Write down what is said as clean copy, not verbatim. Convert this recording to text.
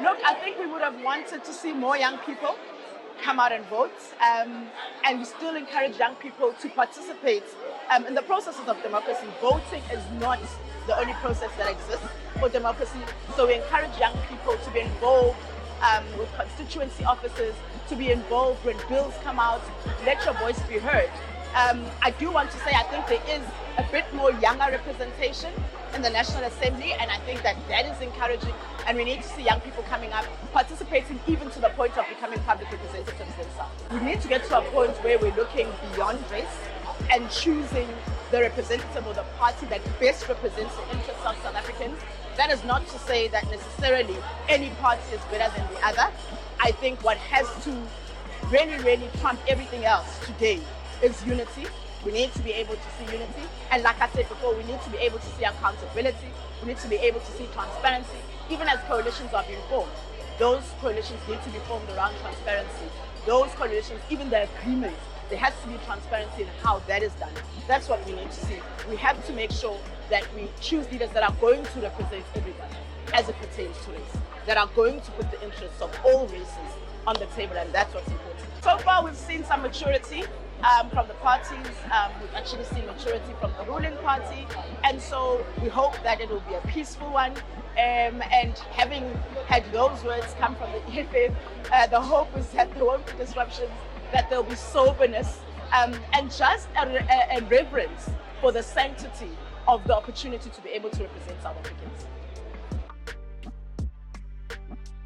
Look, I think we would have wanted to see more young people come out and vote, and we still encourage young people to participate in the processes of democracy. Voting is not the only process that exists for democracy, so we encourage young people to be involved with constituency offices, to be involved when bills come out, let your voice be heard. I do want to say I think there is a bit more younger representation in the National Assembly, and I think that is encouraging, and we need to see young people coming up, participating even to the point of becoming public representatives themselves. We need to get to a point where we're looking beyond race and choosing the representative or the party that best represents the interests of South Africans. That is not to say that necessarily any party is better than the other. I think what has to really trump everything else today is unity. We need to be able to see unity. And like I said before, we need to be able to see accountability. We need to be able to see transparency. Even as coalitions are being formed, those coalitions need to be formed around transparency. Those coalitions, even the agreements, there has to be transparency in how that is done. That's what we need to see. We have to make sure that we choose leaders that are going to represent everybody as it pertains to race, that are going to put the interests of all races on the table, and that's what's important. So far, we've seen some maturity from the parties. We've actually seen maturity from the ruling party, and so we hope that it will be a peaceful one. And having had those words come from the EFF, the hope is that there won't be disruptions, that there will be soberness, and just a reverence for the sanctity of the opportunity to be able to represent South Africans.